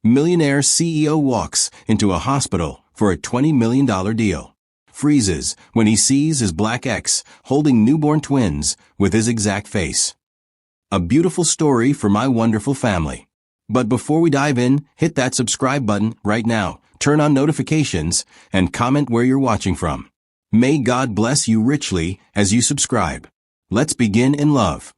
Millionaire CEO walks into a hospital for a $20 million deal. Freezes when he sees his black ex holding newborn twins with his exact face. A beautiful story for my wonderful family. But before we dive in, hit that subscribe button right now, turn on notifications, and comment where you're watching from. May God bless you richly as you subscribe. Let's begin in love.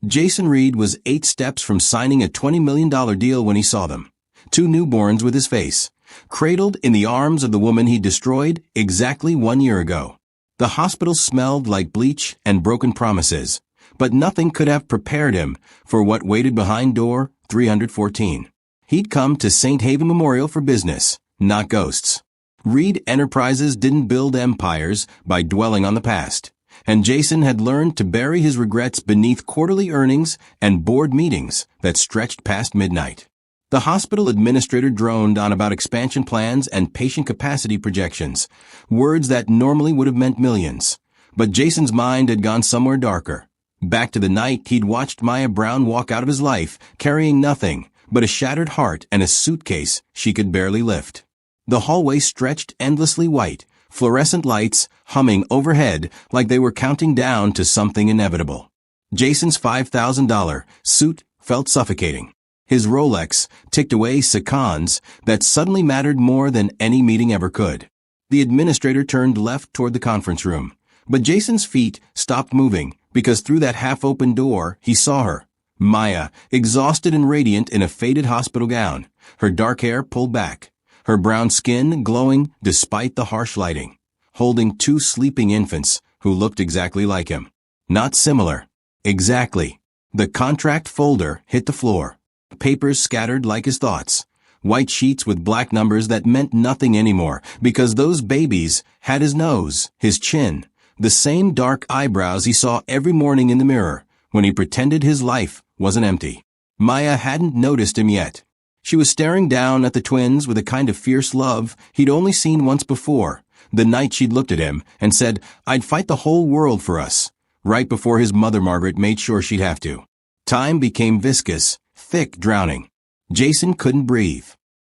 Jason Reed was 8 steps from signing a $20 million deal when he saw them. 2 newborns with his face, cradled in the arms of the woman he destroyed exactly 1 year ago. The hospital smelled like bleach and broken promises, but nothing could have prepared him for what waited behind door 314. He'd come to St. Haven Memorial for business, not ghosts. Reed Enterprises didn't build empires by dwelling on the past, and Jason had learned to bury his regrets beneath quarterly earnings and board meetings that stretched past midnight. The hospital administrator droned on about expansion plans and patient capacity projections, words that normally would have meant millions. But Jason's mind had gone somewhere darker, back to the night he'd watched Maya Brown walk out of his life, carrying nothing but a shattered heart and a suitcase she could barely lift. The hallway stretched endlessly white, fluorescent lights humming overhead like they were counting down to something inevitable. Jason's $5,000 suit felt suffocating. His Rolex ticked away seconds that suddenly mattered more than any meeting ever could. The administrator turned left toward the conference room, but Jason's feet stopped moving because through that half-open door he saw her, Maya, exhausted and radiant in a faded hospital gown, her dark hair pulled back, her brown skin glowing despite the harsh lighting, holding 2 sleeping infants who looked exactly like him. Not similar. Exactly. The contract folder hit the floor. Papers scattered like his thoughts. White sheets with black numbers that meant nothing anymore because those babies had his nose, his chin, the same dark eyebrows he saw every morning in the mirror when he pretended his life wasn't empty. Maya hadn't noticed him yet. She was staring down at the twins with a kind of fierce love he'd only seen once before, the night she'd looked at him and said, "I'd fight the whole world for us," right before his mother Margaret made sure she'd have to. Time became viscous, thick, drowning. Jason couldn't breathe.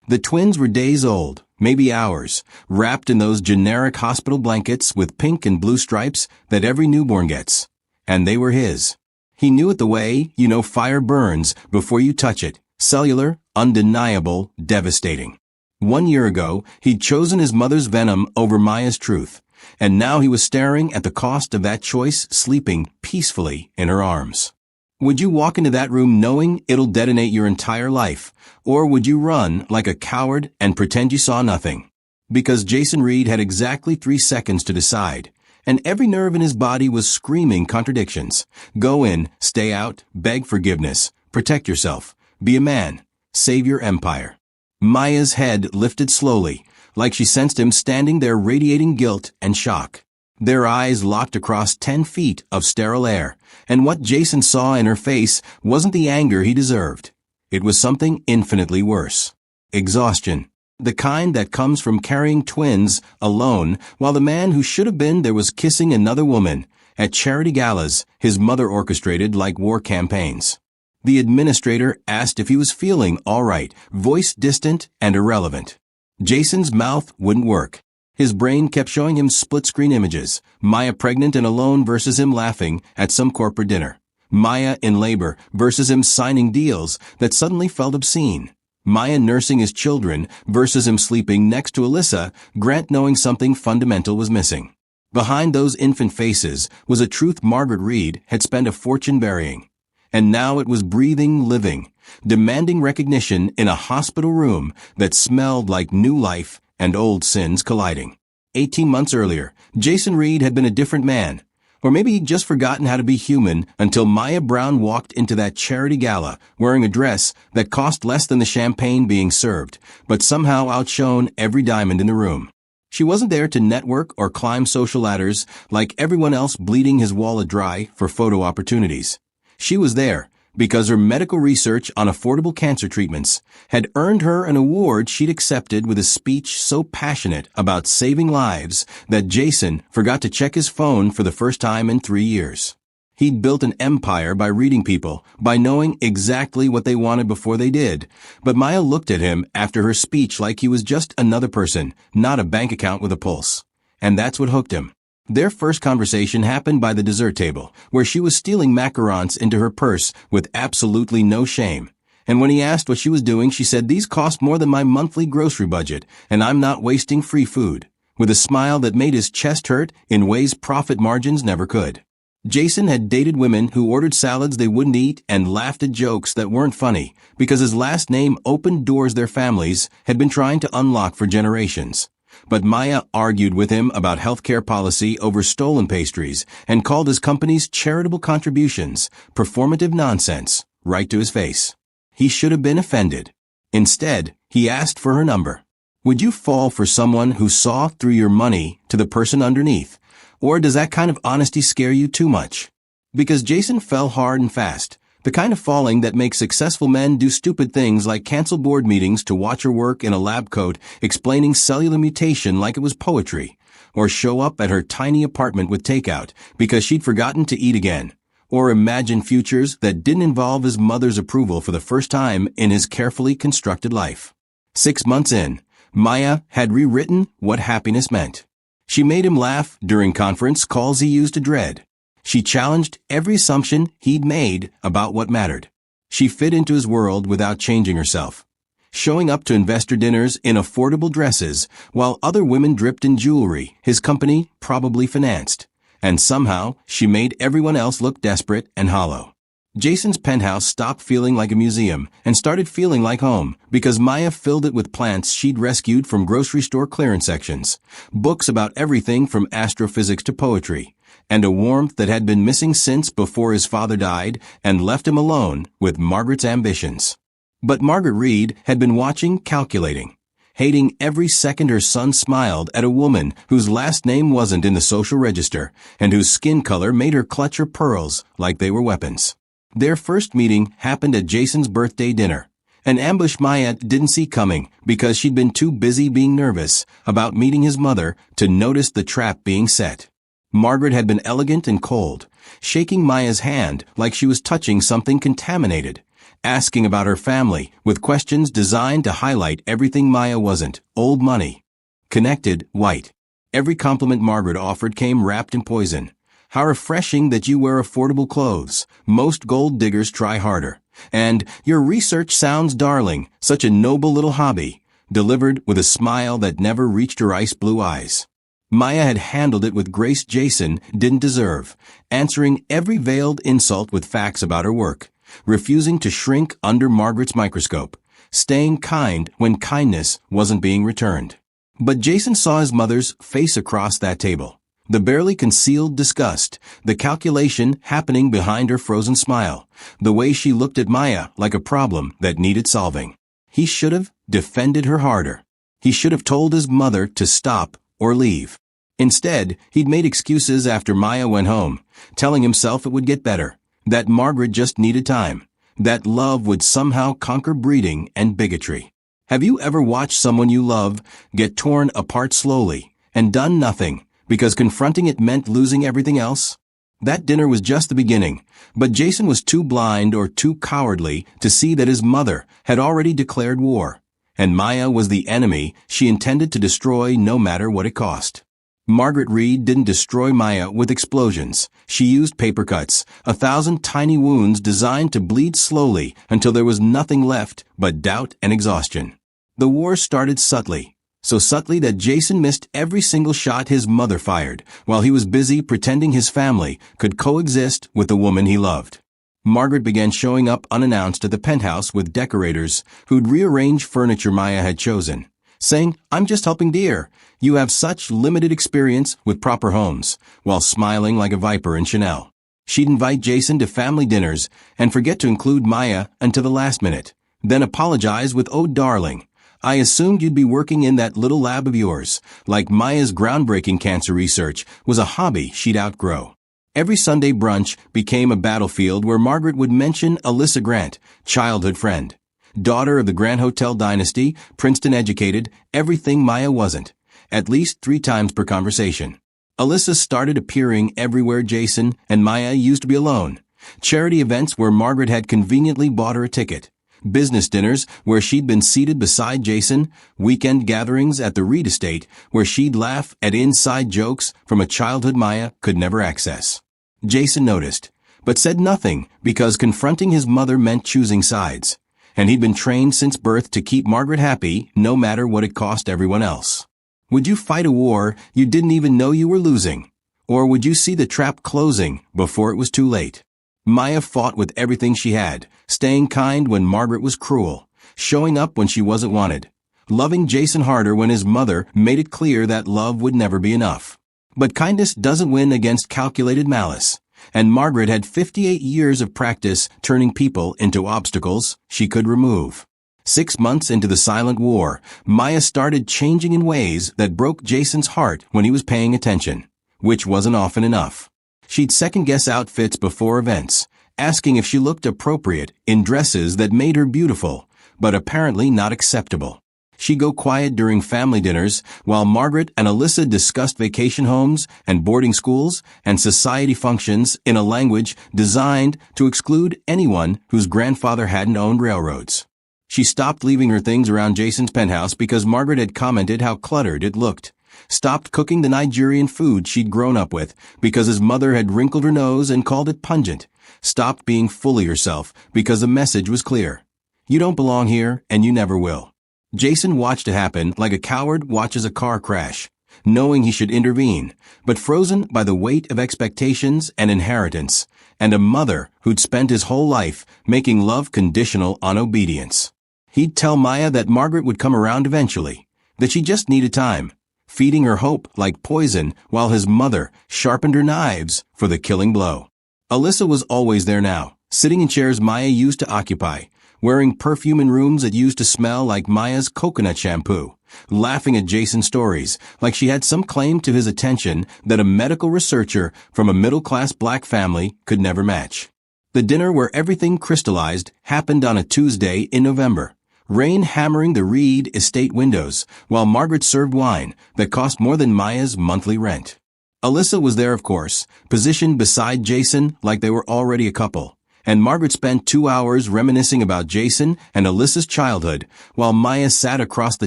The twins were days old, maybe hours, wrapped in those generic hospital blankets with pink and blue stripes that every newborn gets. And they were his. He knew it the way, fire burns before you touch it. Cellular, undeniable, devastating. 1 year ago, he'd chosen his mother's venom over Maya's truth, and now he was staring at the cost of that choice sleeping peacefully in her arms. Would you walk into that room knowing it'll detonate your entire life, or would you run like a coward and pretend you saw nothing? Because Jason Reed had exactly 3 seconds to decide, and every nerve in his body was screaming contradictions. Go in, stay out, beg forgiveness, protect yourself, be a man, save your empire. Maya's head lifted slowly, like she sensed him standing there radiating guilt and shock. Their eyes locked across 10 feet of sterile air, and what Jason saw in her face wasn't the anger he deserved. It was something infinitely worse. Exhaustion. The kind that comes from carrying twins alone while the man who should have been there was kissing another woman at charity galas his mother orchestrated like war campaigns. The administrator asked if he was feeling all right, voice distant and irrelevant. Jason's mouth wouldn't work. His brain kept showing him split-screen images, Maya pregnant and alone versus him laughing at some corporate dinner, Maya in labor versus him signing deals that suddenly felt obscene, Maya nursing his children versus him sleeping next to Alyssa, Grant knowing something fundamental was missing. Behind those infant faces was a truth Margaret Reed had spent a fortune burying, and now it was breathing, living, demanding recognition in a hospital room that smelled like new life and old sins colliding. 18 months earlier, Jason Reed had been a different man, or maybe he'd just forgotten how to be human until Maya Brown walked into that charity gala wearing a dress that cost less than the champagne being served, but somehow outshone every diamond in the room. She wasn't there to network or climb social ladders like everyone else bleeding his wallet dry for photo opportunities. She was there because her medical research on affordable cancer treatments had earned her an award she'd accepted with a speech so passionate about saving lives that Jason forgot to check his phone for the first time in 3 years. He'd built an empire by reading people, by knowing exactly what they wanted before they did. But Maya looked at him after her speech like he was just another person, not a bank account with a pulse. And that's what hooked him. Their first conversation happened by the dessert table, where she was stealing macarons into her purse with absolutely no shame. And when he asked what she was doing, she said, "These cost more than my monthly grocery budget, and I'm not wasting free food," with a smile that made his chest hurt in ways profit margins never could. Jason had dated women who ordered salads they wouldn't eat and laughed at jokes that weren't funny because his last name opened doors their families had been trying to unlock for generations. But Maya argued with him about healthcare policy over stolen pastries and called his company's charitable contributions performative nonsense right to his face. He should have been offended. Instead, he asked for her number. Would you fall for someone who saw through your money to the person underneath? Or does that kind of honesty scare you too much? Because Jason fell hard and fast, the kind of falling that makes successful men do stupid things like cancel board meetings to watch her work in a lab coat explaining cellular mutation like it was poetry, or show up at her tiny apartment with takeout because she'd forgotten to eat again, or imagine futures that didn't involve his mother's approval for the first time in his carefully constructed life. 6 months in, Maya had rewritten what happiness meant. She made him laugh during conference calls he used to dread. She challenged every assumption he'd made about what mattered. She fit into his world without changing herself, showing up to investor dinners in affordable dresses while other women dripped in jewelry his company probably financed. And somehow she made everyone else look desperate and hollow. Jason's penthouse stopped feeling like a museum and started feeling like home because Maya filled it with plants she'd rescued from grocery store clearance sections, books about everything from astrophysics to poetry, and a warmth that had been missing since before his father died and left him alone with Margaret's ambitions. But Margaret Reed had been watching, calculating, hating every second her son smiled at a woman whose last name wasn't in the social register and whose skin color made her clutch her pearls like they were weapons. Their first meeting happened at Jason's birthday dinner, an ambush Maya didn't see coming because she'd been too busy being nervous about meeting his mother to notice the trap being set. Margaret had been elegant and cold, shaking Maya's hand like she was touching something contaminated, asking about her family with questions designed to highlight everything Maya wasn't: old money, connected, white. Every compliment Margaret offered came wrapped in poison. How refreshing that you wear affordable clothes. Most gold diggers try harder. And your research sounds darling, such a noble little hobby, delivered with a smile that never reached her ice blue eyes. Maya had handled it with grace Jason didn't deserve, answering every veiled insult with facts about her work, refusing to shrink under Margaret's microscope, staying kind when kindness wasn't being returned. But Jason saw his mother's face across that table. The barely concealed disgust, the calculation happening behind her frozen smile, the way she looked at Maya like a problem that needed solving. He should have defended her harder. He should have told his mother to stop or leave. Instead, he'd made excuses after Maya went home, telling himself it would get better, that Margaret just needed time, that love would somehow conquer breeding and bigotry. Have you ever watched someone you love get torn apart slowly and done nothing because confronting it meant losing everything else? That dinner was just the beginning, but Jason was too blind or too cowardly to see that his mother had already declared war, and Maya was the enemy she intended to destroy no matter what it cost. Margaret Reed didn't destroy Maya with explosions. She used paper cuts, 1,000 tiny wounds designed to bleed slowly until there was nothing left but doubt and exhaustion. The war started subtly, so subtly that Jason missed every single shot his mother fired while he was busy pretending his family could coexist with the woman he loved. Margaret began showing up unannounced at the penthouse with decorators who'd rearrange furniture Maya had chosen, saying, "I'm just helping dear. You have such limited experience with proper homes," while smiling like a viper in Chanel. She'd invite Jason to family dinners and forget to include Maya until the last minute, then apologize with, "Oh, darling, I assumed you'd be working in that little lab of yours," like Maya's groundbreaking cancer research was a hobby she'd outgrow. Every Sunday brunch became a battlefield where Margaret would mention Alyssa Grant, childhood friend, daughter of the Grant Hotel dynasty, Princeton educated, everything Maya wasn't, at least 3 times per conversation. Alyssa started appearing everywhere Jason and Maya used to be alone. Charity events where Margaret had conveniently bought her a ticket. Business dinners where she'd been seated beside Jason. Weekend gatherings at the Reed estate where she'd laugh at inside jokes from a childhood Maya could never access. Jason noticed, but said nothing because confronting his mother meant choosing sides. And he'd been trained since birth to keep Margaret happy no matter what it cost everyone else. Would you fight a war you didn't even know you were losing? Or would you see the trap closing before it was too late? Maya fought with everything she had, staying kind when Margaret was cruel, showing up when she wasn't wanted, loving Jason harder when his mother made it clear that love would never be enough. But kindness doesn't win against calculated malice, and Margaret had 58 years of practice turning people into obstacles she could remove. 6 months into the silent war, Maya started changing in ways that broke Jason's heart when he was paying attention, which wasn't often enough. She'd second-guess outfits before events, asking if she looked appropriate in dresses that made her beautiful, but apparently not acceptable. She'd go quiet during family dinners while Margaret and Alyssa discussed vacation homes and boarding schools and society functions in a language designed to exclude anyone whose grandfather hadn't owned railroads. She stopped leaving her things around Jason's penthouse because Margaret had commented how cluttered it looked. Stopped cooking the Nigerian food she'd grown up with because his mother had wrinkled her nose and called it pungent. Stopped being fully herself because the message was clear. You don't belong here and you never will. Jason watched it happen like a coward watches a car crash, knowing he should intervene, but frozen by the weight of expectations and inheritance, and a mother who'd spent his whole life making love conditional on obedience. He'd tell Maya that Margaret would come around eventually, that she just needed time, feeding her hope like poison while his mother sharpened her knives for the killing blow. Alyssa was always there now, sitting in chairs Maya used to occupy, wearing perfume in rooms that used to smell like Maya's coconut shampoo, laughing at Jason's stories like she had some claim to his attention that a medical researcher from a middle-class black family could never match. The dinner where everything crystallized happened on a Tuesday in November. Rain hammering the Reed estate windows, while Margaret served wine that cost more than Maya's monthly rent. Alyssa was there, of course, positioned beside Jason like they were already a couple, and Margaret spent 2 hours reminiscing about Jason and Alyssa's childhood, while Maya sat across the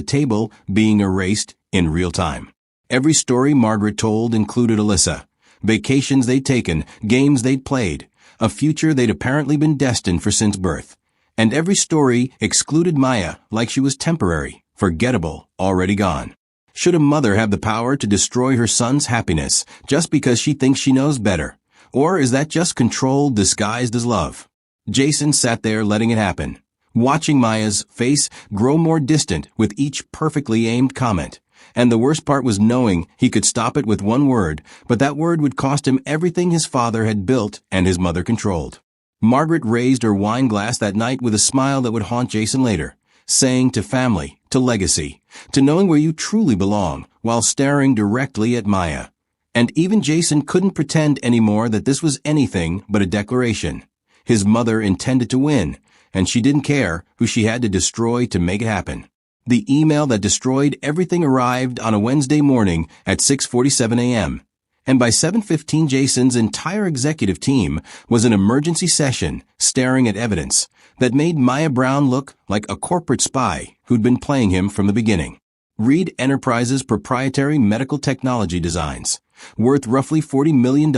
table being erased in real time. Every story Margaret told included Alyssa, vacations they'd taken, games they'd played, a future they'd apparently been destined for since birth. And every story excluded Maya like she was temporary, forgettable, already gone. Should a mother have the power to destroy her son's happiness just because she thinks she knows better? Or is that just control disguised as love? Jason sat there letting it happen, watching Maya's face grow more distant with each perfectly aimed comment. And the worst part was knowing he could stop it with one word, but that word would cost him everything his father had built and his mother controlled. Margaret raised her wine glass that night with a smile that would haunt Jason later, saying to family, to legacy, to knowing where you truly belong, while staring directly at Maya. And even Jason couldn't pretend anymore that this was anything but a declaration. His mother intended to win, and she didn't care who she had to destroy to make it happen. The email that destroyed everything arrived on a Wednesday morning at 6:47 a.m., and by 7:15 Jason's entire executive team was in emergency session staring at evidence that made Maya Brown look like a corporate spy who'd been playing him from the beginning. Reed Enterprises' proprietary medical technology designs, worth roughly $40 million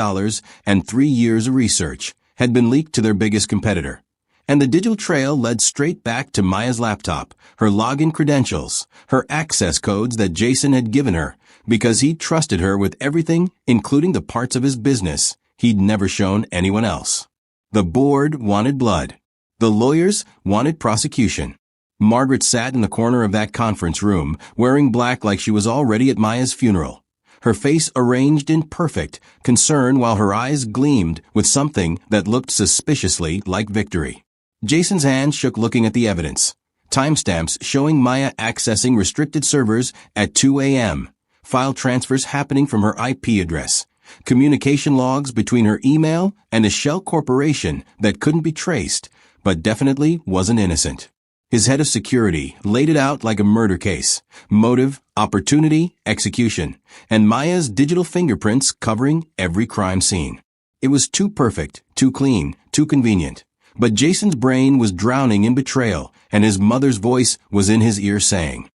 and 3 years of research, had been leaked to their biggest competitor. And the digital trail led straight back to Maya's laptop, her login credentials, her access codes that Jason had given her, because he trusted her with everything, including the parts of his business he'd never shown anyone else. The board wanted blood. The lawyers wanted prosecution. Margaret sat in the corner of that conference room, wearing black like she was already at Maya's funeral, her face arranged in perfect concern while her eyes gleamed with something that looked suspiciously like victory. Jason's hand shook looking at the evidence. Timestamps showing Maya accessing restricted servers at 2 a.m., file transfers happening from her IP address, communication logs between her email and a shell corporation that couldn't be traced, but definitely wasn't innocent. His head of security laid it out like a murder case. Motive, opportunity, execution, and Maya's digital fingerprints covering every crime scene. It was too perfect, too clean, too convenient. But Jason's brain was drowning in betrayal, and his mother's voice was in his ear saying,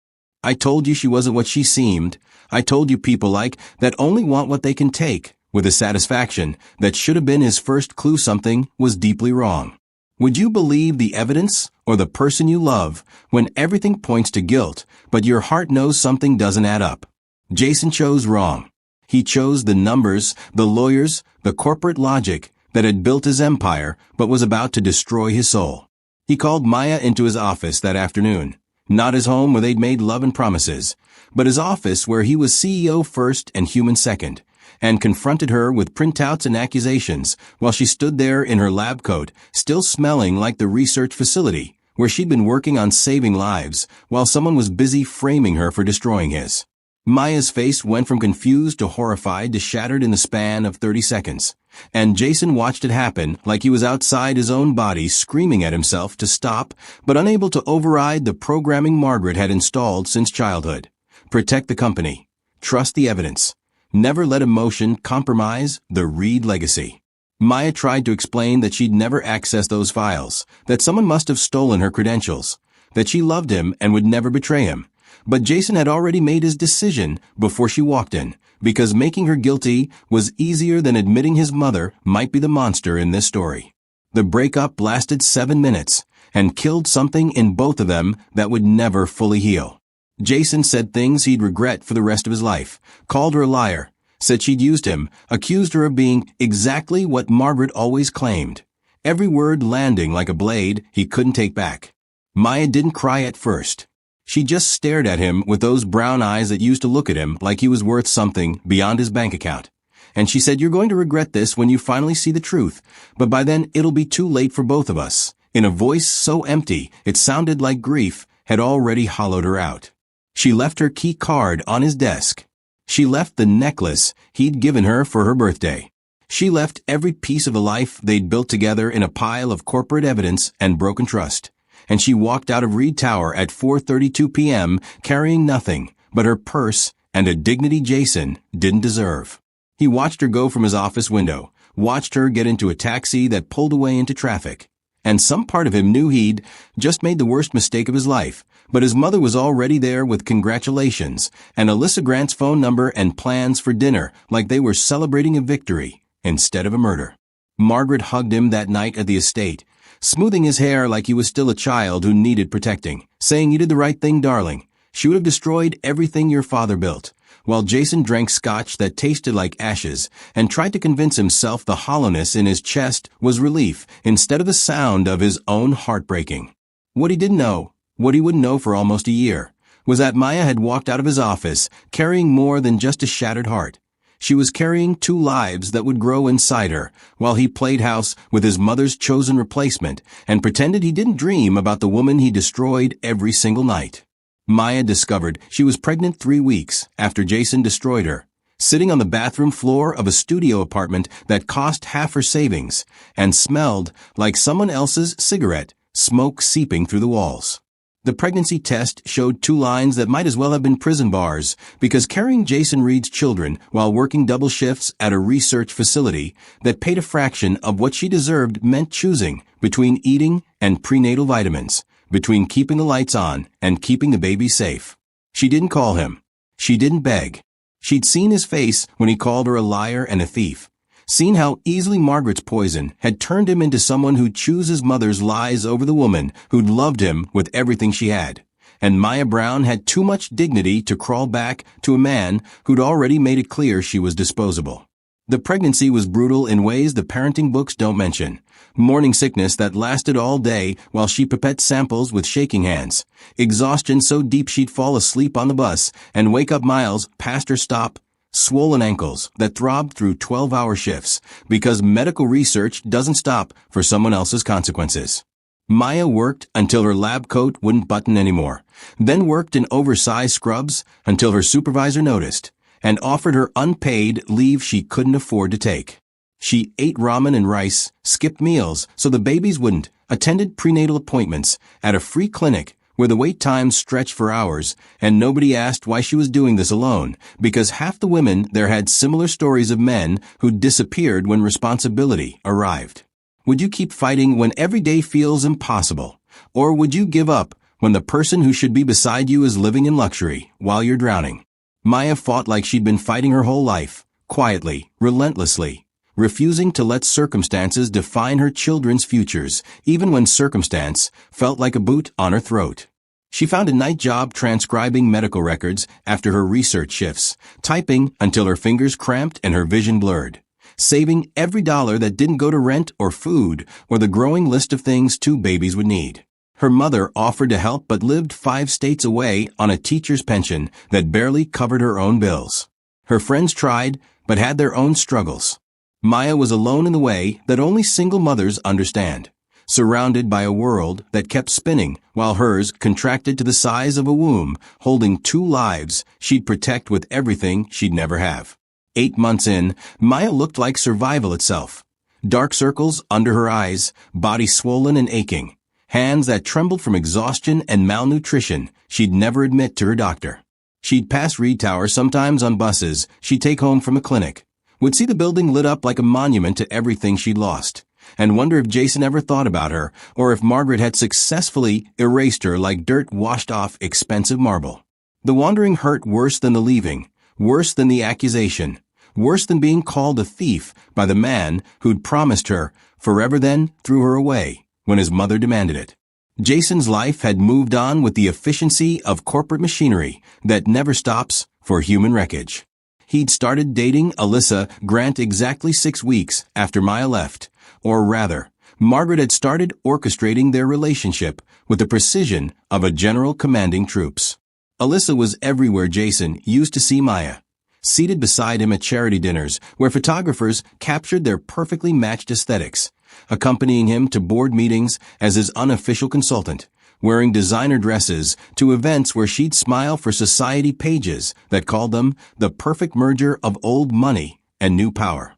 "I told you she wasn't what she seemed. I told you people like that only want what they can take," with a satisfaction that should have been his first clue something was deeply wrong. Would you believe the evidence or the person you love when everything points to guilt, but your heart knows something doesn't add up? Jason chose wrong. He chose the numbers, the lawyers, the corporate logic that had built his empire but was about to destroy his soul. He called Maya into his office that afternoon. Not his home where they'd made love and promises, but his office where he was CEO first and human second, and confronted her with printouts and accusations while she stood there in her lab coat, still smelling like the research facility where she'd been working on saving lives while someone was busy framing her for destroying his. Maya's face went from confused to horrified to shattered in the span of 30 seconds, and Jason watched it happen like he was outside his own body screaming at himself to stop, but unable to override the programming Margaret had installed since childhood. Protect the company. Trust the evidence. Never let emotion compromise the Reed legacy. Maya tried to explain that she'd never accessed those files, that someone must have stolen her credentials, that she loved him and would never betray him. But Jason had already made his decision before she walked in, because making her guilty was easier than admitting his mother might be the monster in this story. The breakup lasted 7 minutes and killed something in both of them that would never fully heal. Jason said things he'd regret for the rest of his life, called her a liar, said she'd used him, accused her of being exactly what Margaret always claimed. Every word landing like a blade he couldn't take back. Maya didn't cry at first. She just stared at him with those brown eyes that used to look at him like he was worth something beyond his bank account. And she said, "You're going to regret this when you finally see the truth, but by then it'll be too late for both of us," in a voice so empty it sounded like grief had already hollowed her out. She left her key card on his desk. She left the necklace he'd given her for her birthday. She left every piece of a life they'd built together in a pile of corporate evidence and broken trust. And she walked out of Reed Tower at 4:32 p.m. carrying nothing but her purse and a dignity Jason didn't deserve. He watched her go from his office window, watched her get into a taxi that pulled away into traffic. And some part of him knew he'd just made the worst mistake of his life, but his mother was already there with congratulations and Alyssa Grant's phone number and plans for dinner like they were celebrating a victory instead of a murder. Margaret hugged him that night at the estate, smoothing his hair like he was still a child who needed protecting, saying, "You did the right thing, darling. She would have destroyed everything your father built," while Jason drank scotch that tasted like ashes and tried to convince himself the hollowness in his chest was relief instead of the sound of his own heart breaking. What he didn't know, what he wouldn't know for almost a year, was that Maya had walked out of his office carrying more than just a shattered heart. She was carrying 2 lives that would grow inside her, while he played house with his mother's chosen replacement and pretended he didn't dream about the woman he destroyed every single night. Maya discovered she was pregnant 3 weeks after Jason destroyed her, sitting on the bathroom floor of a studio apartment that cost half her savings and smelled like someone else's cigarette, smoke seeping through the walls. The pregnancy test showed 2 lines that might as well have been prison bars, because carrying Jason Reed's children while working double shifts at a research facility that paid a fraction of what she deserved meant choosing between eating and prenatal vitamins, between keeping the lights on and keeping the baby safe. She didn't call him. She didn't beg. She'd seen his face when he called her a liar and a thief. Seen how easily Margaret's poison had turned him into someone who'd choose his mother's lies over the woman who'd loved him with everything she had. And Maya Brown had too much dignity to crawl back to a man who'd already made it clear she was disposable. The pregnancy was brutal in ways the parenting books don't mention. Morning sickness that lasted all day while she pipette samples with shaking hands. Exhaustion so deep she'd fall asleep on the bus and wake up miles past her stop. Swollen ankles that throbbed through 12-hour shifts because medical research doesn't stop for someone else's consequences. Maya worked until her lab coat wouldn't button anymore, then worked in oversized scrubs until her supervisor noticed and offered her unpaid leave she couldn't afford to take. She ate ramen and rice, skipped meals so the babies wouldn't, attended prenatal appointments at a free clinic where the wait times stretched for hours, and nobody asked why she was doing this alone, because half the women there had similar stories of men who disappeared when responsibility arrived. Would you keep fighting when every day feels impossible? Or would you give up when the person who should be beside you is living in luxury while you're drowning? Maya fought like she'd been fighting her whole life, quietly, relentlessly, refusing to let circumstances define her children's futures, even when circumstance felt like a boot on her throat. She found a night job transcribing medical records after her research shifts, typing until her fingers cramped and her vision blurred, saving every dollar that didn't go to rent or food or the growing list of things 2 babies would need. Her mother offered to help but lived 5 states away on a teacher's pension that barely covered her own bills. Her friends tried, but had their own struggles. Maya was alone in the way that only single mothers understand, surrounded by a world that kept spinning while hers contracted to the size of a womb, holding 2 lives she'd protect with everything she'd never have. 8 months in, Maya looked like survival itself. Dark circles under her eyes, body swollen and aching, hands that trembled from exhaustion and malnutrition she'd never admit to her doctor. She'd pass Reed Tower sometimes on buses she'd take home from the clinic, would see the building lit up like a monument to everything she'd lost, and wonder if Jason ever thought about her or if Margaret had successfully erased her like dirt washed off expensive marble. The wandering hurt worse than the leaving, worse than the accusation, worse than being called a thief by the man who'd promised her forever then threw her away when his mother demanded it. Jason's life had moved on with the efficiency of corporate machinery that never stops for human wreckage. He'd started dating Alyssa Grant exactly 6 weeks after Maya left, or rather, Margaret had started orchestrating their relationship with the precision of a general commanding troops. Alyssa was everywhere Jason used to see Maya, seated beside him at charity dinners where photographers captured their perfectly matched aesthetics, accompanying him to board meetings as his unofficial consultant, wearing designer dresses to events where she'd smile for society pages that called them the perfect merger of old money and new power.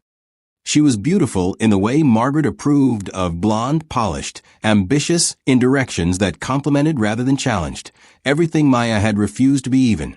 She was beautiful in the way Margaret approved of, blonde, polished, ambitious in directions that complimented rather than challenged, everything Maya had refused to be even.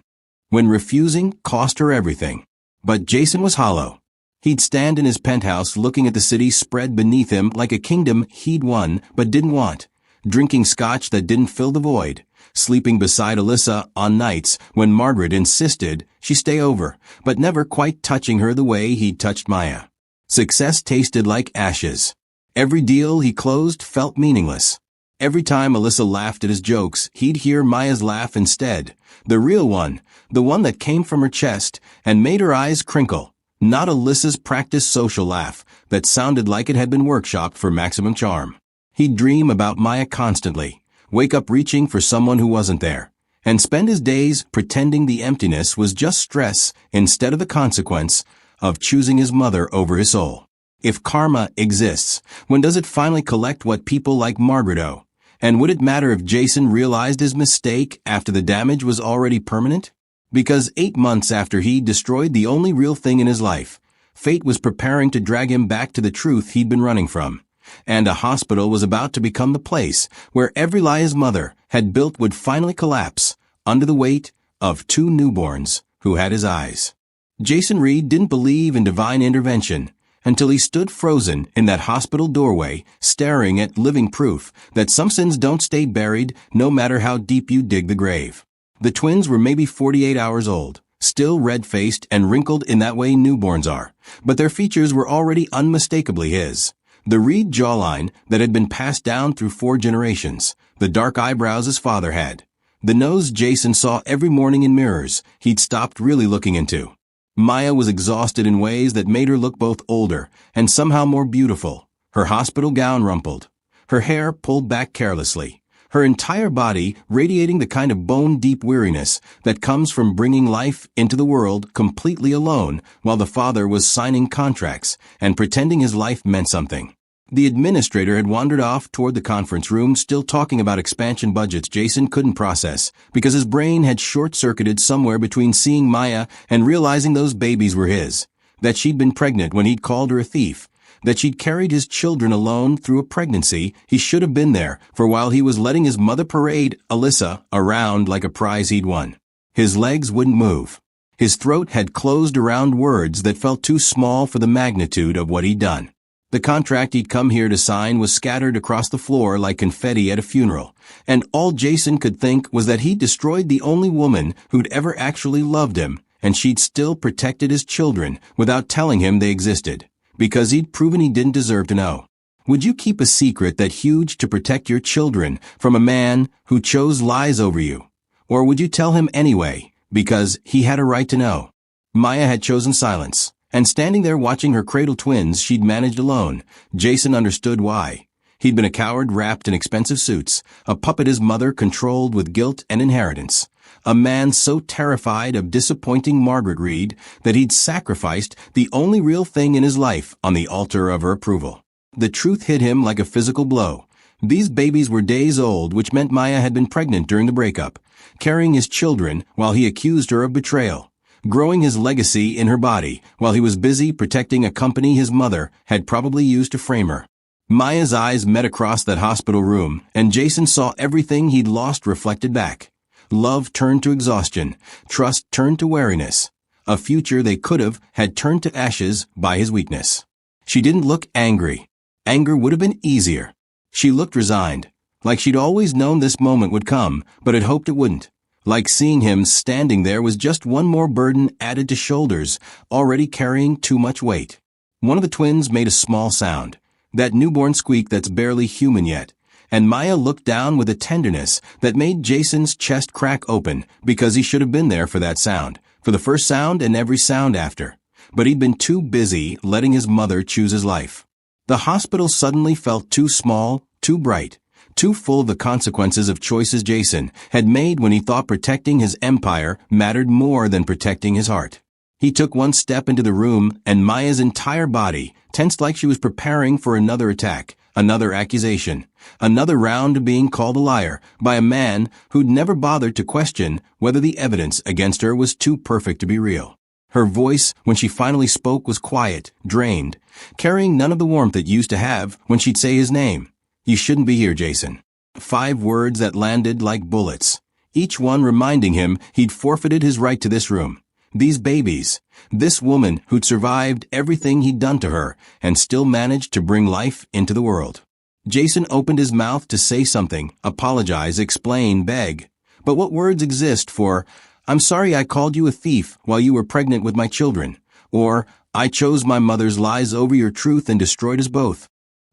When refusing cost her everything. But Jason was hollow. He'd stand in his penthouse looking at the city spread beneath him like a kingdom he'd won but didn't want, drinking scotch that didn't fill the void, sleeping beside Alyssa on nights when Margaret insisted she stay over, but never quite touching her the way he'd touched Maya. Success tasted like ashes. Every deal he closed felt meaningless. Every time Alyssa laughed at his jokes, he'd hear Maya's laugh instead, the real one, the one that came from her chest and made her eyes crinkle, not Alyssa's practiced social laugh that sounded like it had been workshopped for maximum charm. He'd dream about Maya constantly, wake up reaching for someone who wasn't there, and spend his days pretending the emptiness was just stress instead of the consequence of choosing his mother over his soul. If karma exists, when does it finally collect what people like Margaret owe? And would it matter if Jason realized his mistake after the damage was already permanent? Because 8 months after he destroyed the only real thing in his life, fate was preparing to drag him back to the truth he'd been running from, and a hospital was about to become the place where every lie his mother had built would finally collapse under the weight of 2 newborns who had his eyes. Jason Reed didn't believe in divine intervention until he stood frozen in that hospital doorway, staring at living proof that some sins don't stay buried no matter how deep you dig the grave. The twins were maybe 48 hours old, still red-faced and wrinkled in that way newborns are, but their features were already unmistakably his. The Reed jawline that had been passed down through 4 generations, the dark eyebrows his father had, the nose Jason saw every morning in mirrors he'd stopped really looking into. Maya was exhausted in ways that made her look both older and somehow more beautiful, her hospital gown rumpled, her hair pulled back carelessly, her entire body radiating the kind of bone-deep weariness that comes from bringing life into the world completely alone while the father was signing contracts and pretending his life meant something. The administrator had wandered off toward the conference room, still talking about expansion budgets Jason couldn't process because his brain had short-circuited somewhere between seeing Maya and realizing those babies were his, that she'd been pregnant when he'd called her a thief, that she'd carried his children alone through a pregnancy he should have been there for while he was letting his mother parade Alyssa around like a prize he'd won. His legs wouldn't move. His throat had closed around words that felt too small for the magnitude of what he'd done. The contract he'd come here to sign was scattered across the floor like confetti at a funeral, and all Jason could think was that he'd destroyed the only woman who'd ever actually loved him, and she'd still protected his children without telling him they existed, because he'd proven he didn't deserve to know. Would you keep a secret that huge to protect your children from a man who chose lies over you? Or would you tell him anyway, because he had a right to know? Maya had chosen silence. And standing there watching her cradle twins she'd managed alone, Jason understood why. He'd been a coward wrapped in expensive suits, a puppet his mother controlled with guilt and inheritance, a man so terrified of disappointing Margaret Reed that he'd sacrificed the only real thing in his life on the altar of her approval. The truth hit him like a physical blow. These babies were days old, which meant Maya had been pregnant during the breakup, carrying his children while he accused her of betrayal, growing his legacy in her body while he was busy protecting a company his mother had probably used to frame her. Maya's eyes met across that hospital room, and Jason saw everything he'd lost reflected back. Love turned to exhaustion, trust turned to wariness. A future they could have had turned to ashes by his weakness. She didn't look angry. Anger would have been easier. She looked resigned, like she'd always known this moment would come, but had hoped it wouldn't. Like seeing him standing there was just one more burden added to shoulders already carrying too much weight. One of the twins made a small sound, that newborn squeak that's barely human yet, and Maya looked down with a tenderness that made Jason's chest crack open because he should have been there for that sound, for the first sound and every sound after. But he'd been too busy letting his mother choose his life. The hospital suddenly felt too small, too bright, too full of the consequences of choices Jason had made when he thought protecting his empire mattered more than protecting his heart. He took one step into the room, and Maya's entire body tensed like she was preparing for another attack, another accusation, another round of being called a liar by a man who'd never bothered to question whether the evidence against her was too perfect to be real. Her voice, when she finally spoke, was quiet, drained, carrying none of the warmth it used to have when she'd say his name. "You shouldn't be here, Jason." 5 words that landed like bullets, each one reminding him he'd forfeited his right to this room, these babies, this woman who'd survived everything he'd done to her and still managed to bring life into the world. Jason opened his mouth to say something, apologize, explain, beg. But what words exist for, "I'm sorry I called you a thief while you were pregnant with my children," or "I chose my mother's lies over your truth and destroyed us both"?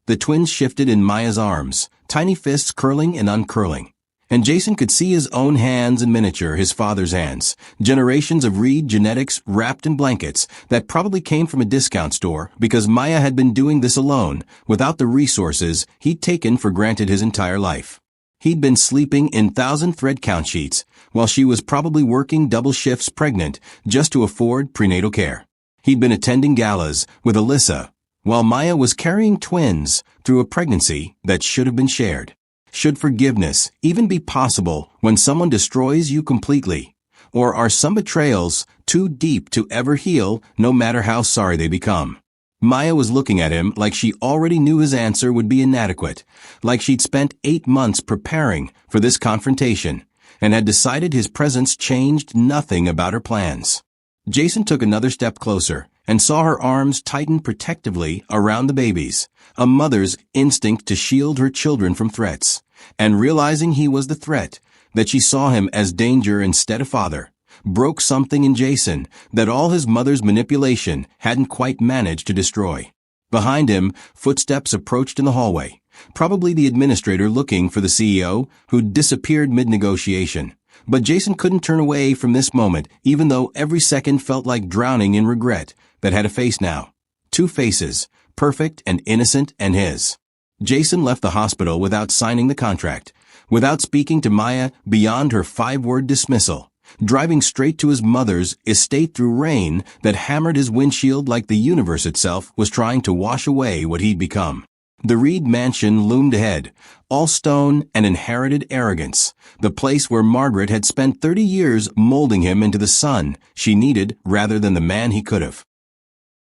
The twins shifted in Maya's arms, tiny fists curling and uncurling. And Jason could see his own hands in miniature, his father's hands, generations of Reed genetics wrapped in blankets that probably came from a discount store because Maya had been doing this alone, without the resources he'd taken for granted his entire life. He'd been sleeping in 1,000 thread count sheets, while she was probably working double shifts pregnant just to afford prenatal care. He'd been attending galas with Alyssa, while Maya was carrying twins through a pregnancy that should have been shared. Should forgiveness even be possible when someone destroys you completely? Or are some betrayals too deep to ever heal, no matter how sorry they become? Maya was looking at him like she already knew his answer would be inadequate, like she'd spent 8 months preparing for this confrontation, and had decided his presence changed nothing about her plans. Jason took another step closer and saw her arms tighten protectively around the babies, a mother's instinct to shield her children from threats, and realizing he was the threat, that she saw him as danger instead of father, broke something in Jason that all his mother's manipulation hadn't quite managed to destroy. Behind him, footsteps approached in the hallway, probably the administrator looking for the CEO, who'd disappeared mid-negotiation. But Jason couldn't turn away from this moment, even though every second felt like drowning in regret that had a face now. 2 faces, perfect and innocent, and his. Jason left the hospital without signing the contract, without speaking to Maya beyond her 5-word dismissal, driving straight to his mother's estate through rain that hammered his windshield like the universe itself was trying to wash away what he'd become. The Reed mansion loomed ahead, all stone and inherited arrogance, the place where Margaret had spent 30 years molding him into the son she needed rather than the man he could have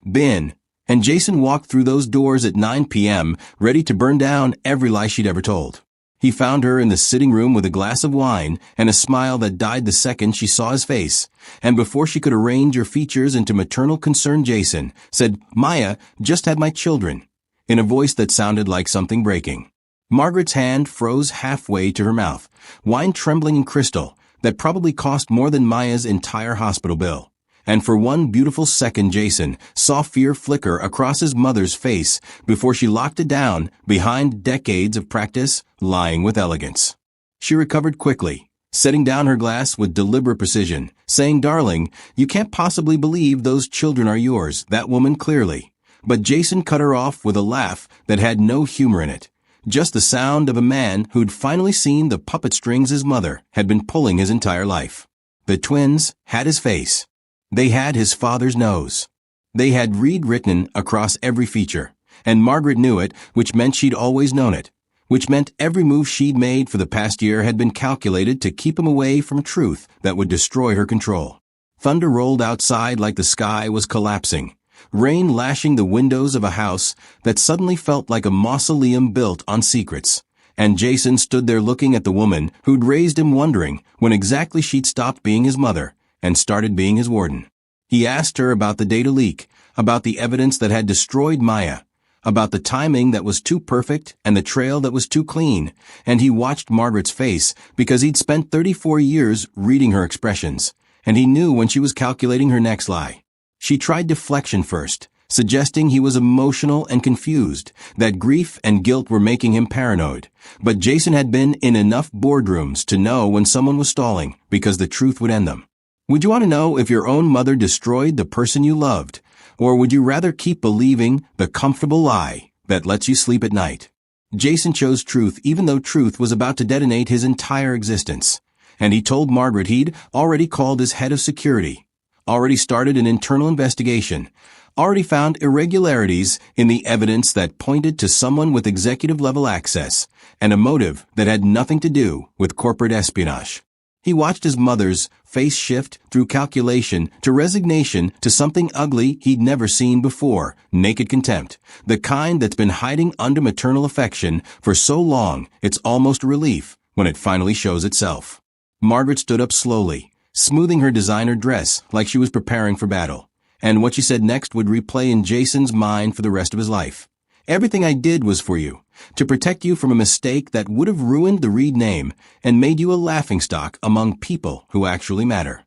been. And Jason walked through those doors at 9 p.m., ready to burn down every lie she'd ever told. He found her in the sitting room with a glass of wine and a smile that died the second she saw his face. And before she could arrange her features into maternal concern, Jason said, "Maya, just had my children," in a voice that sounded like something breaking. Margaret's hand froze halfway to her mouth, wine trembling in crystal that probably cost more than Maya's entire hospital bill. And for one beautiful second, Jason saw fear flicker across his mother's face before she locked it down behind decades of practice, lying with elegance. She recovered quickly, setting down her glass with deliberate precision, saying, "Darling, you can't possibly believe those children are yours, that woman clearly." But Jason cut her off with a laugh that had no humor in it, just the sound of a man who'd finally seen the puppet strings his mother had been pulling his entire life. The twins had his face. They had his father's nose. They had Reed written across every feature, and Margaret knew it, which meant she'd always known it, which meant every move she'd made for the past year had been calculated to keep him away from truth that would destroy her control. Thunder rolled outside like the sky was collapsing, rain lashing the windows of a house that suddenly felt like a mausoleum built on secrets. And Jason stood there looking at the woman who'd raised him, wondering when exactly she'd stopped being his mother and started being his warden. He asked her about the data leak, about the evidence that had destroyed Maya, about the timing that was too perfect and the trail that was too clean, and he watched Margaret's face because he'd spent 34 years reading her expressions, and he knew when she was calculating her next lie. She tried deflection first, suggesting he was emotional and confused, that grief and guilt were making him paranoid. But Jason had been in enough boardrooms to know when someone was stalling because the truth would end them. Would you want to know if your own mother destroyed the person you loved? Or would you rather keep believing the comfortable lie that lets you sleep at night? Jason chose truth even though truth was about to detonate his entire existence. And he told Margaret he'd already called his head of security, already started an internal investigation, already found irregularities in the evidence that pointed to someone with executive-level access and a motive that had nothing to do with corporate espionage. He watched his mother's face shift through calculation to resignation to something ugly he'd never seen before, naked contempt, the kind that's been hiding under maternal affection for so long it's almost a relief when it finally shows itself. Margaret stood up slowly, smoothing her designer dress like she was preparing for battle, and what she said next would replay in Jason's mind for the rest of his life. "Everything I did was for you, to protect you from a mistake that would have ruined the Reed name and made you a laughingstock among people who actually matter."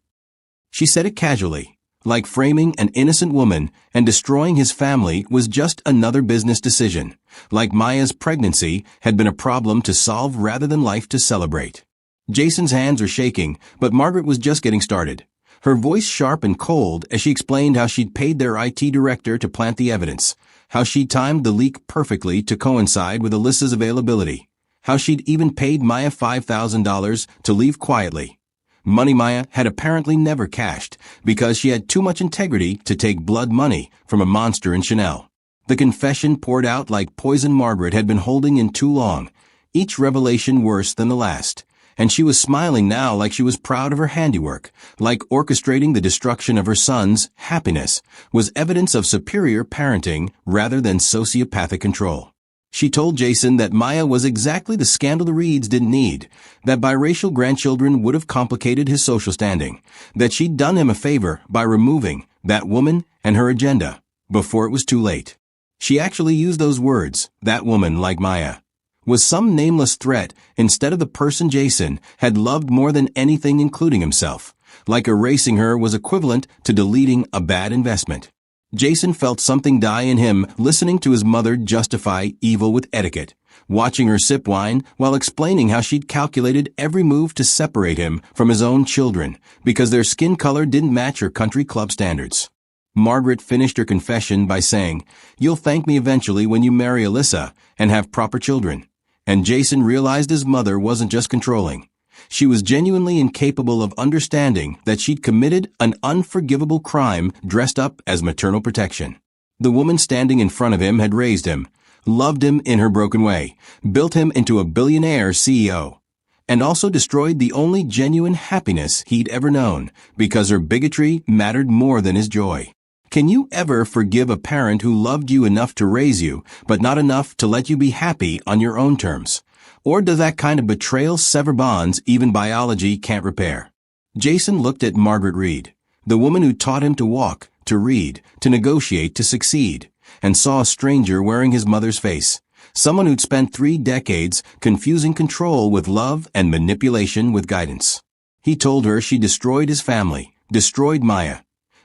She said it casually, like framing an innocent woman and destroying his family was just another business decision, like Maya's pregnancy had been a problem to solve rather than life to celebrate. Jason's hands were shaking, but Margaret was just getting started. Her voice sharp and cold as she explained how she'd paid their IT director to plant the evidence, how she'd timed the leak perfectly to coincide with Alyssa's availability, how she'd even paid Maya $5,000 to leave quietly. Money Maya had apparently never cashed because she had too much integrity to take blood money from a monster in Chanel. The confession poured out like poison Margaret had been holding in too long, each revelation worse than the last. And she was smiling now like she was proud of her handiwork, like orchestrating the destruction of her son's happiness was evidence of superior parenting rather than sociopathic control. She told Jason that Maya was exactly the scandal the Reeds didn't need, that biracial grandchildren would have complicated his social standing, that she'd done him a favor by removing that woman and her agenda before it was too late. She actually used those words, that woman like Maya was some nameless threat instead of the person Jason had loved more than anything, including himself, like erasing her was equivalent to deleting a bad investment. Jason felt something die in him listening to his mother justify evil with etiquette, watching her sip wine while explaining how she'd calculated every move to separate him from his own children because their skin color didn't match her country club standards. Margaret finished her confession by saying, "You'll thank me eventually when you marry Alyssa and have proper children." And Jason realized his mother wasn't just controlling. She was genuinely incapable of understanding that she'd committed an unforgivable crime dressed up as maternal protection. The woman standing in front of him had raised him, loved him in her broken way, built him into a billionaire CEO, and also destroyed the only genuine happiness he'd ever known because her bigotry mattered more than his joy. Can you ever forgive a parent who loved you enough to raise you, but not enough to let you be happy on your own terms? Or does that kind of betrayal sever bonds even biology can't repair? Jason looked at Margaret Reed, the woman who taught him to walk, to read, to negotiate, to succeed, and saw a stranger wearing his mother's face, someone who'd spent 3 decades confusing control with love and manipulation with guidance. He told her she destroyed his family, destroyed Maya,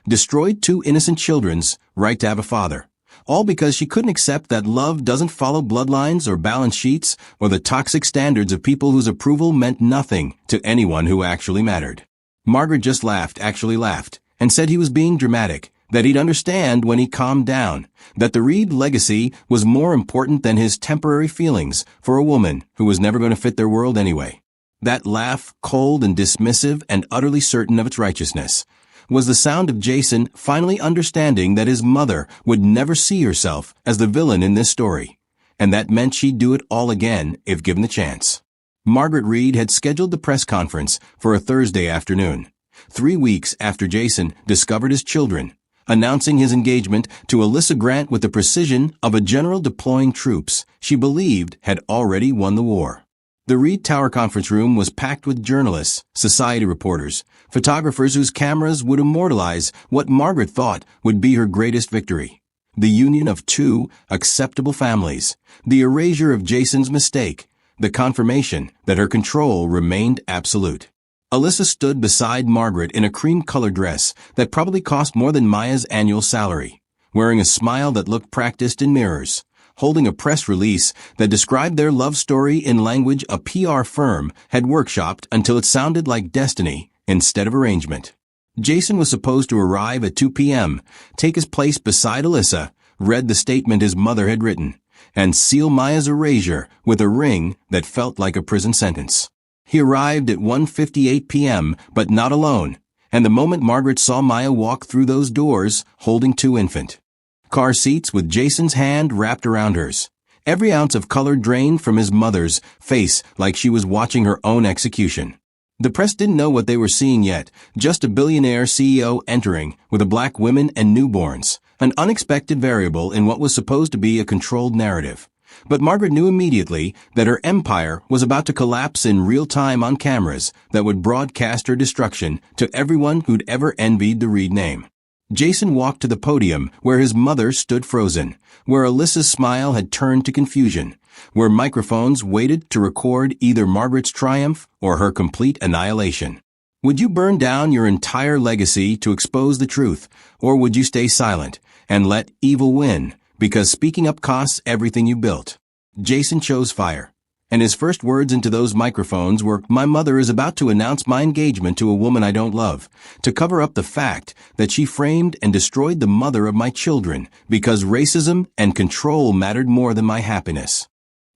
destroyed 2 innocent children's right to have a father, all because she couldn't accept that love doesn't follow bloodlines or balance sheets or the toxic standards of people whose approval meant nothing to anyone who actually mattered. Margaret just actually laughed, and said he was being dramatic, that he'd understand when he calmed down, that the Reed legacy was more important than his temporary feelings for a woman who was never going to fit their world anyway. That laugh, cold and dismissive and utterly certain of its righteousness, was the sound of Jason finally understanding that his mother would never see herself as the villain in this story, and that meant she'd do it all again if given the chance. Margaret Reed had scheduled the press conference for a Thursday afternoon, 3 weeks after Jason discovered his children, announcing his engagement to Alyssa Grant with the precision of a general deploying troops she believed had already won the war. The Reed Tower conference room was packed with journalists, society reporters, photographers whose cameras would immortalize what Margaret thought would be her greatest victory: the union of 2 acceptable families, the erasure of Jason's mistake, the confirmation that her control remained absolute. Alyssa stood beside Margaret in a cream-colored dress that probably cost more than Maya's annual salary, wearing a smile that looked practiced in mirrors, holding a press release that described their love story in language a PR firm had workshopped until it sounded like destiny instead of arrangement. Jason was supposed to arrive at 2 p.m., take his place beside Alyssa, read the statement his mother had written, and seal Maya's erasure with a ring that felt like a prison sentence. He arrived at 1:58 p.m., but not alone, and the moment Margaret saw Maya walk through those doors, holding 2 infant car seats with Jason's hand wrapped around hers, every ounce of color drained from his mother's face like she was watching her own execution. The press didn't know what they were seeing yet, just a billionaire CEO entering with a black women and newborns, an unexpected variable in what was supposed to be a controlled narrative. But Margaret knew immediately that her empire was about to collapse in real time on cameras that would broadcast her destruction to everyone who'd ever envied the Reed name. Jason walked to the podium where his mother stood frozen, where Alyssa's smile had turned to confusion, where microphones waited to record either Margaret's triumph or her complete annihilation. Would you burn down your entire legacy to expose the truth, or would you stay silent and let evil win because speaking up costs everything you built? Jason chose fire, and his first words into those microphones were, "My mother is about to announce my engagement to a woman I don't love, to cover up the fact that she framed and destroyed the mother of my children because racism and control mattered more than my happiness."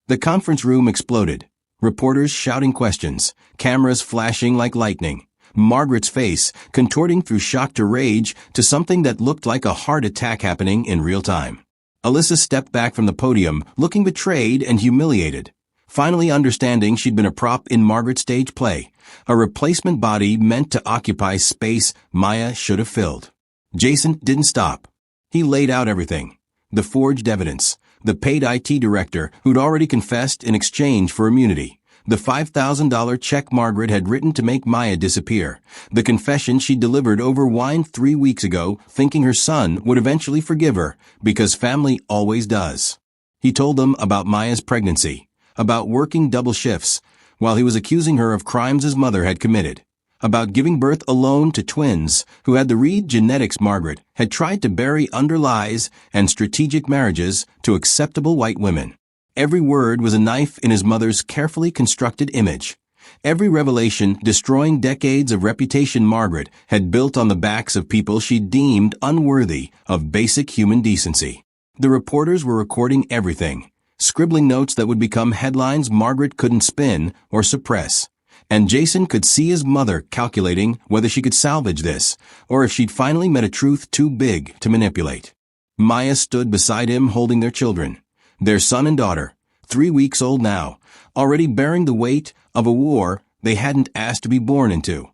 The conference room exploded, reporters shouting questions, cameras flashing like lightning, Margaret's face contorting through shock to rage to something that looked like a heart attack happening in real time. Alyssa stepped back from the podium, looking betrayed and humiliated, finally understanding she'd been a prop in Margaret's stage play, a replacement body meant to occupy space Maya should have filled. Jason didn't stop. He laid out everything: the forged evidence, the paid IT director who'd already confessed in exchange for immunity, the $5,000 check Margaret had written to make Maya disappear, the confession she delivered over wine 3 weeks ago, thinking her son would eventually forgive her, because family always does. He told them about Maya's pregnancy, about working double shifts, while he was accusing her of crimes his mother had committed, about giving birth alone to twins who had the Reed genetics Margaret had tried to bury under lies and strategic marriages to acceptable white women. Every word was a knife in his mother's carefully constructed image. Every revelation destroying decades of reputation Margaret had built on the backs of people she deemed unworthy of basic human decency. The reporters were recording everything, scribbling notes that would become headlines Margaret couldn't spin or suppress. And Jason could see his mother calculating whether she could salvage this, or if she'd finally met a truth too big to manipulate. Maya stood beside him holding their children, their son and daughter, 3 weeks old now, already bearing the weight of a war they hadn't asked to be born into.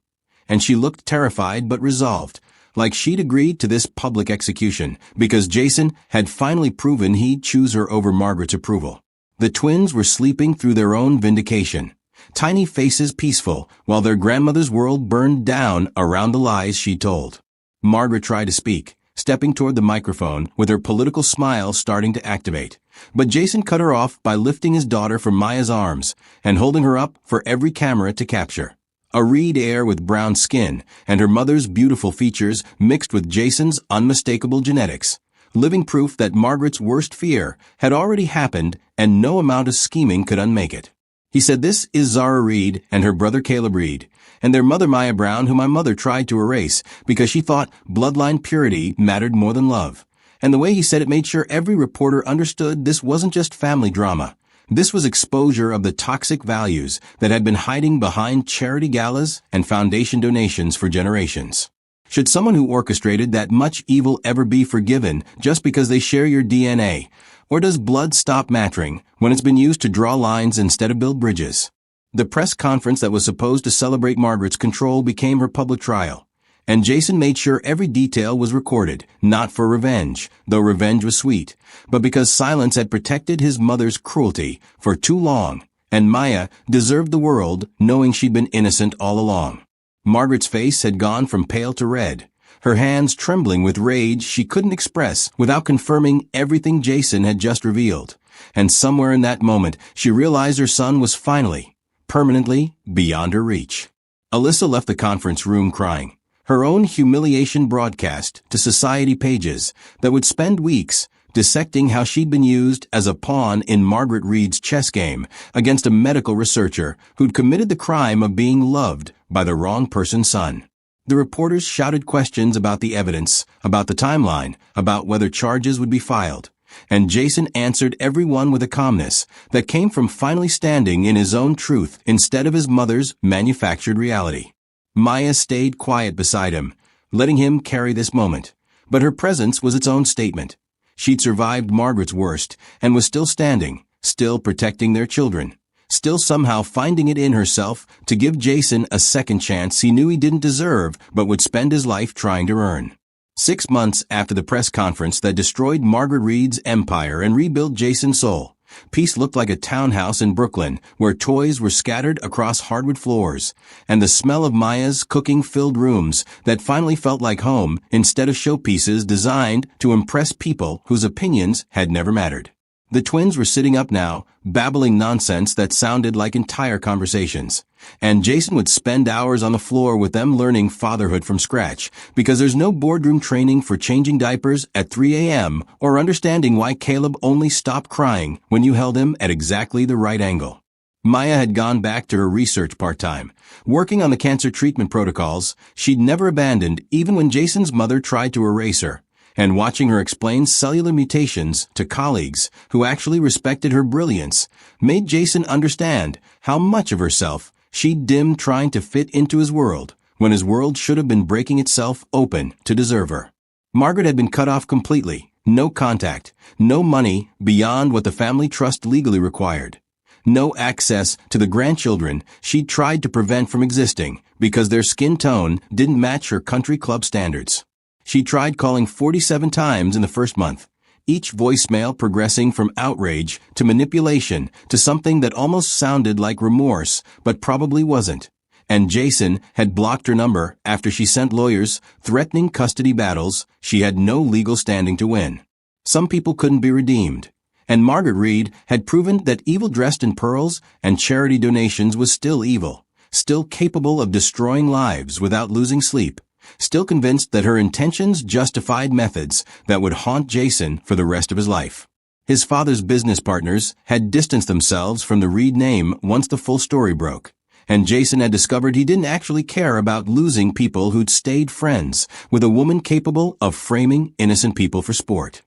And she looked terrified but resolved, like she'd agreed to this public execution because Jason had finally proven he'd choose her over Margaret's approval. The twins were sleeping through their own vindication, tiny faces peaceful while their grandmother's world burned down around the lies she told. Margaret tried to speak, stepping toward the microphone with her political smile starting to activate. But Jason cut her off by lifting his daughter from Maya's arms and holding her up for every camera to capture. A Reed heir with brown skin and her mother's beautiful features mixed with Jason's unmistakable genetics. Living proof that Margaret's worst fear had already happened and no amount of scheming could unmake it. He said, "This is Zara Reed and her brother Caleb Reed, and their mother Maya Brown, who my mother tried to erase because she thought bloodline purity mattered more than love." And the way he said it made sure every reporter understood this wasn't just family drama. This was exposure of the toxic values that had been hiding behind charity galas and foundation donations for generations. Should someone who orchestrated that much evil ever be forgiven just because they share your DNA? Or does blood stop mattering when it's been used to draw lines instead of build bridges? The press conference that was supposed to celebrate Margaret's control became her public trial. And Jason made sure every detail was recorded, not for revenge, though revenge was sweet, but because silence had protected his mother's cruelty for too long, and Maya deserved the world knowing she'd been innocent all along. Margaret's face had gone from pale to red, her hands trembling with rage she couldn't express without confirming everything Jason had just revealed. And somewhere in that moment, she realized her son was finally, permanently, beyond her reach. Alyssa left the conference room crying, her own humiliation broadcast to society pages that would spend weeks dissecting how she'd been used as a pawn in Margaret Reed's chess game against a medical researcher who'd committed the crime of being loved by the wrong person's son. The reporters shouted questions about the evidence, about the timeline, about whether charges would be filed. And Jason answered every one with a calmness that came from finally standing in his own truth instead of his mother's manufactured reality. Maya stayed quiet beside him, letting him carry this moment. But her presence was its own statement. She'd survived Margaret's worst and was still standing, still protecting their children, still somehow finding it in herself to give Jason a second chance he knew he didn't deserve but would spend his life trying to earn. 6 months after the press conference that destroyed Margaret Reed's empire and rebuilt Jason's soul, peace looked like a townhouse in Brooklyn where toys were scattered across hardwood floors, and the smell of Maya's cooking-filled rooms that finally felt like home instead of showpieces designed to impress people whose opinions had never mattered. The twins were sitting up now, babbling nonsense that sounded like entire conversations. And Jason would spend hours on the floor with them learning fatherhood from scratch, because there's no boardroom training for changing diapers at 3 a.m. or understanding why Caleb only stopped crying when you held him at exactly the right angle. Maya had gone back to her research part-time, working on the cancer treatment protocols she'd never abandoned even when Jason's mother tried to erase her. And watching her explain cellular mutations to colleagues who actually respected her brilliance made Jason understand how much of herself she'd dimmed trying to fit into his world when his world should have been breaking itself open to deserve her. Margaret had been cut off completely, no contact, no money beyond what the family trust legally required, no access to the grandchildren she'd tried to prevent from existing because their skin tone didn't match her country club standards. She tried calling 47 times in the first month, each voicemail progressing from outrage to manipulation to something that almost sounded like remorse but probably wasn't. And Jason had blocked her number after she sent lawyers threatening custody battles she had no legal standing to win. Some people couldn't be redeemed. And Margaret Reed had proven that evil dressed in pearls and charity donations was still evil, still capable of destroying lives without losing sleep. Still convinced that her intentions justified methods that would haunt Jason for the rest of his life. His father's business partners had distanced themselves from the Reed name once the full story broke, and Jason had discovered he didn't actually care about losing people who'd stayed friends with a woman capable of framing innocent people for sport.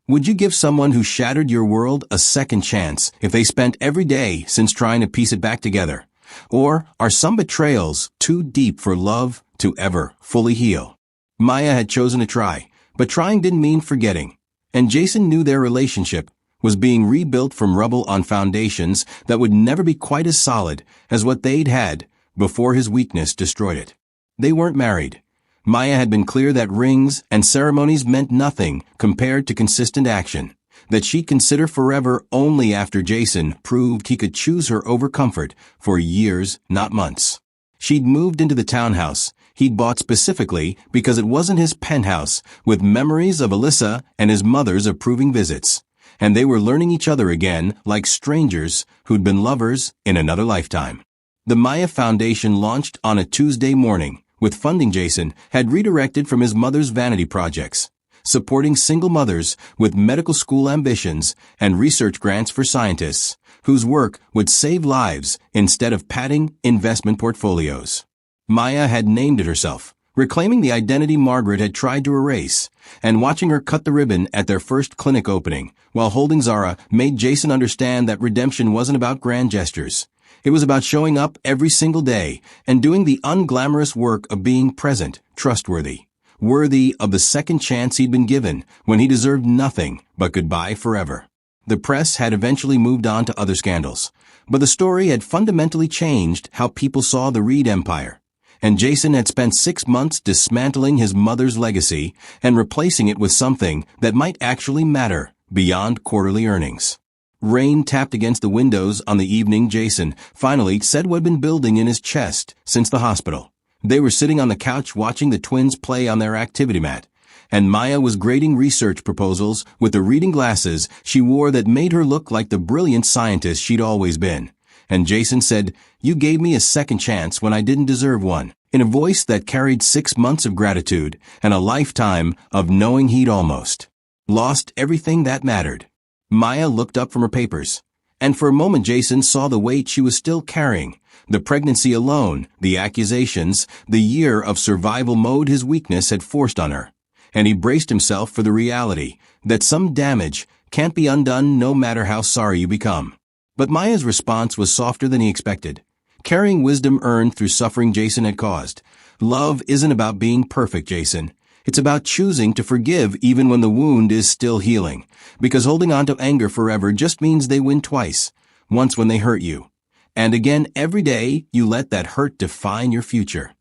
Would you give someone who shattered your world a second chance if they spent every day since trying to piece it back together? Or are some betrayals too deep for love to ever fully heal? Maya had chosen to try, but trying didn't mean forgetting. And Jason knew their relationship was being rebuilt from rubble on foundations that would never be quite as solid as what they'd had before his weakness destroyed it. They weren't married, Maya had been clear that rings and ceremonies meant nothing compared to consistent action, that she'd consider forever only after Jason proved he could choose her over comfort for years, not months. She'd moved into the townhouse he'd bought specifically because it wasn't his penthouse, with memories of Alyssa and his mother's approving visits. And they were learning each other again like strangers who'd been lovers in another lifetime. The Maya Foundation launched on a Tuesday morning, with funding Jason had redirected from his mother's vanity projects, supporting single mothers with medical school ambitions and research grants for scientists, whose work would save lives instead of padding investment portfolios. Maya had named it herself, reclaiming the identity Margaret had tried to erase, and watching her cut the ribbon at their first clinic opening, while holding Zara, made Jason understand that redemption wasn't about grand gestures. It was about showing up every single day and doing the unglamorous work of being present, trustworthy, worthy of the second chance he'd been given when he deserved nothing but goodbye forever. The press had eventually moved on to other scandals, but the story had fundamentally changed how people saw the Reed empire. And Jason had spent 6 months dismantling his mother's legacy and replacing it with something that might actually matter beyond quarterly earnings. Rain tapped against the windows on the evening Jason finally said what had been building in his chest since the hospital. They were sitting on the couch watching the twins play on their activity mat, and Maya was grading research proposals with the reading glasses she wore that made her look like the brilliant scientist she'd always been. And Jason said, "You gave me a second chance when I didn't deserve one," in a voice that carried 6 months of gratitude and a lifetime of knowing he'd almost lost everything that mattered. Maya looked up from her papers, and for a moment Jason saw the weight she was still carrying, the pregnancy alone, the accusations, the year of survival mode his weakness had forced on her. And he braced himself for the reality that some damage can't be undone no matter how sorry you become. But Maya's response was softer than he expected, carrying wisdom earned through suffering Jason had caused. Love isn't about being perfect, Jason. It's about choosing to forgive even when the wound is still healing, because holding on to anger forever just means they win twice, once when they hurt you, and again every day you let that hurt define your future.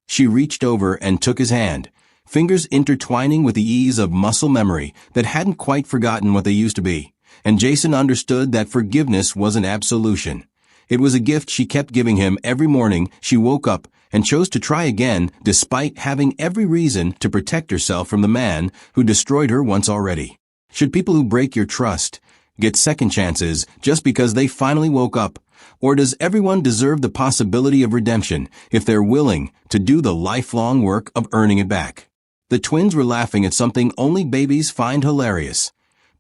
She reached over and took his hand, fingers intertwining with the ease of muscle memory that hadn't quite forgotten what they used to be. And Jason understood that forgiveness wasn't absolution. It was a gift she kept giving him every morning she woke up and chose to try again despite having every reason to protect herself from the man who destroyed her once already. Should people who break your trust get second chances just because they finally woke up? Or does everyone deserve the possibility of redemption if they're willing to do the lifelong work of earning it back? The twins were laughing at something only babies find hilarious.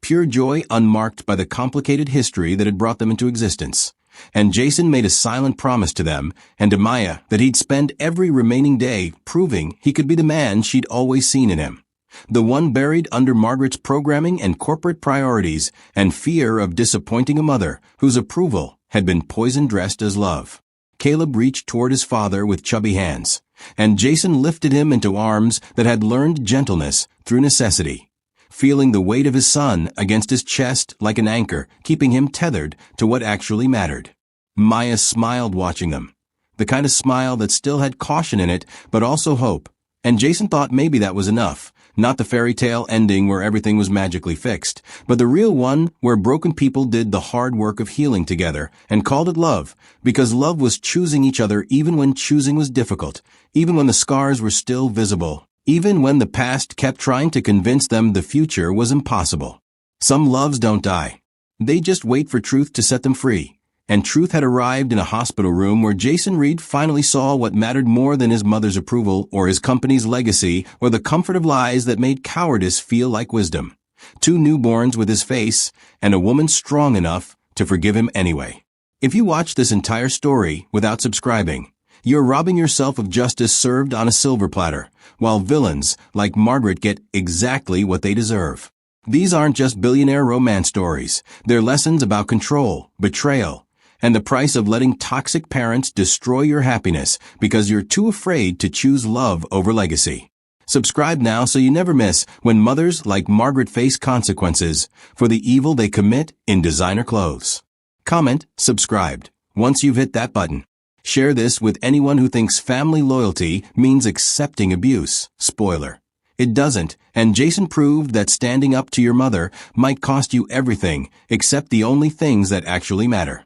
Pure joy unmarked by the complicated history that had brought them into existence. And Jason made a silent promise to them and to Maya that he'd spend every remaining day proving he could be the man she'd always seen in him. The one buried under Margaret's programming and corporate priorities and fear of disappointing a mother whose approval had been poison-dressed as love. Caleb reached toward his father with chubby hands, and Jason lifted him into arms that had learned gentleness through necessity, feeling the weight of his son against his chest like an anchor, keeping him tethered to what actually mattered. Maya smiled watching them, the kind of smile that still had caution in it, but also hope. And Jason thought maybe that was enough, not the fairy tale ending where everything was magically fixed, but the real one where broken people did the hard work of healing together and called it love, because love was choosing each other even when choosing was difficult, even when the scars were still visible, even when the past kept trying to convince them the future was impossible. Some loves don't die. They just wait for truth to set them free. And truth had arrived in a hospital room where Jason Reed finally saw what mattered more than his mother's approval or his company's legacy or the comfort of lies that made cowardice feel like wisdom. 2 newborns with his face and a woman strong enough to forgive him anyway. If you watch this entire story without subscribing, you're robbing yourself of justice served on a silver platter, while villains like Margaret get exactly what they deserve. These aren't just billionaire romance stories. They're lessons about control, betrayal, and the price of letting toxic parents destroy your happiness because you're too afraid to choose love over legacy. Subscribe now so you never miss when mothers like Margaret face consequences for the evil they commit in designer clothes. Comment, subscribed, once you've hit that button. Share this with anyone who thinks family loyalty means accepting abuse. Spoiler. It doesn't, and Jason proved that standing up to your mother might cost you everything except the only things that actually matter.